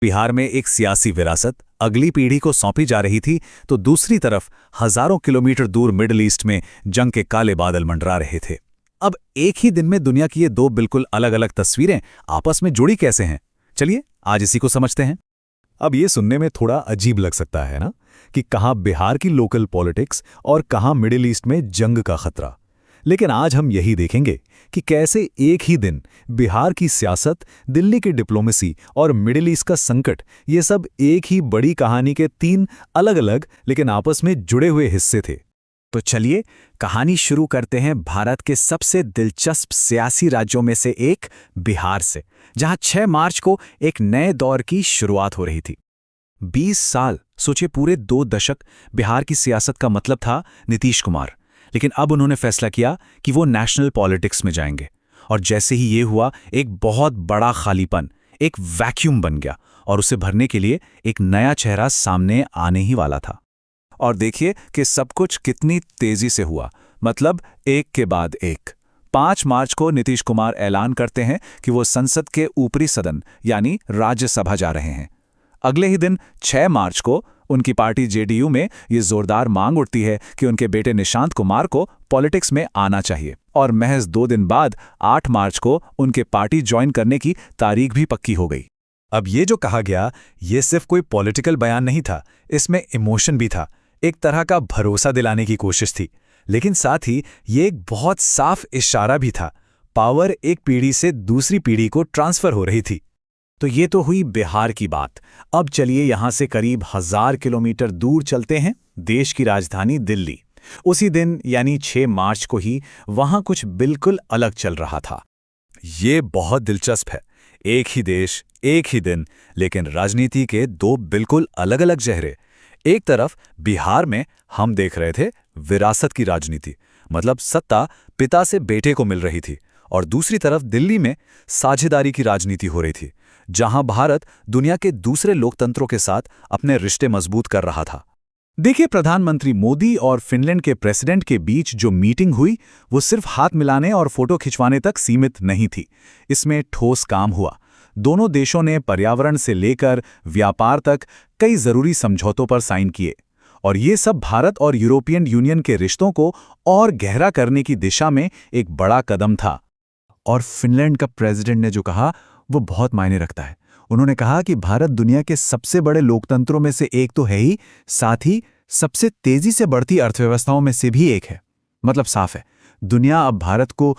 बिहार में एक सियासी विरासत अगली पीढ़ी को सौंपी जा रही थी, तो दूसरी तरफ हजारों किलोमीटर दूर मिडल ईस्ट में जंग के काले बादल मंडरा रहे थे। अब एक ही दिन में दुनिया की ये दो बिल्कुल अलग अलग तस्वीरें आपस में जुड़ी कैसे हैं? चलिए आज इसी को समझते हैं। अब ये सुनने में थोड़ा अजीब लग सकता है ना, कि कहाँ बिहार की लोकल पॉलिटिक्स और कहाँ मिडिल ईस्ट में जंग का खतरा। लेकिन आज हम यही देखेंगे कि कैसे एक ही दिन बिहार की सियासत, दिल्ली की डिप्लोमेसी और मिडिल ईस्ट का संकट, ये सब एक ही बड़ी कहानी के तीन अलग अलग लेकिन आपस में जुड़े हुए हिस्से थे। तो चलिए कहानी शुरू करते हैं भारत के सबसे दिलचस्प सियासी राज्यों में से एक बिहार से, जहां 6 मार्च को एक नए दौर की शुरुआत हो रही थी। 20 साल, सोचिए पूरे 2 दशक बिहार की सियासत का मतलब था नीतीश कुमार। लेकिन अब उन्होंने फैसला किया कि वो नेशनल पॉलिटिक्स में जाएंगे। और जैसे ही ये हुआ, एक बहुत बड़ा खालीपन, एक वैक्यूम बन गया और उसे भरने के लिए एक नया चेहरा सामने आने ही वाला था। और देखिए कि सब कुछ कितनी तेजी से हुआ, मतलब एक के बाद एक। 5 मार्च को नीतीश कुमार ऐलान करते हैं कि वो संसद के ऊपरी सदन यानी राज्यसभा जा रहे हैं। अगले ही दिन 6 मार्च को उनकी पार्टी जेडीयू में ये जोरदार मांग उठती है कि उनके बेटे निशांत कुमार को पॉलिटिक्स में आना चाहिए। और महज 2 दिन बाद 8 मार्च को उनके पार्टी ज्वाइन करने की तारीख भी पक्की हो गई। अब ये जो कहा गया, ये सिर्फ कोई पॉलिटिकल बयान नहीं था, इसमें इमोशन भी था। एक तरह का भरोसा दिलाने की कोशिश थी, लेकिन साथ ही ये एक बहुत साफ इशारा भी था। पावर एक पीढ़ी से दूसरी पीढ़ी को ट्रांसफर हो रही थी। तो ये तो हुई बिहार की बात। अब चलिए यहां से करीब 1000 किलोमीटर दूर चलते हैं, देश की राजधानी दिल्ली। उसी दिन यानी 6 मार्च को ही वहां कुछ बिल्कुल अलग चल रहा था। ये बहुत दिलचस्प है। एक ही देश, एक ही दिन, लेकिन राजनीति के 2 बिल्कुल अलग अलग चेहरे। एक तरफ बिहार में हम देख रहे थे विरासत की राजनीति, मतलब सत्ता पिता से बेटे को मिल रही थी, और दूसरी तरफ दिल्ली में साझेदारी की राजनीति हो रही थी, जहां भारत दुनिया के दूसरे लोकतंत्रों के साथ अपने रिश्ते मजबूत कर रहा था। देखिए, प्रधानमंत्री मोदी और फिनलैंड के प्रेसिडेंट के बीच जो मीटिंग हुई, वो सिर्फ हाथ मिलाने और फोटो खिंचवाने तक सीमित नहीं थी। इसमें ठोस काम हुआ। दोनों देशों ने पर्यावरण से लेकर व्यापार तक कई जरूरी समझौतों पर साइन किए, और ये सब भारत और यूरोपियन यूनियन के रिश्तों को और गहरा करने की दिशा में एक बड़ा कदम था। और फिनलैंड का प्रेसिडेंट ने जो कहा, वो बहुत मायने रखता है। उन्होंने कहा कि भारत दुनिया के सबसे बड़े लोकतंत्रों में से एक तो है ही, साथ ही सबसे तेजी से बढ़ती अर्थव्यवस्थाओं में से भी एक है। मतलब साफ है, दुनिया अब भारत को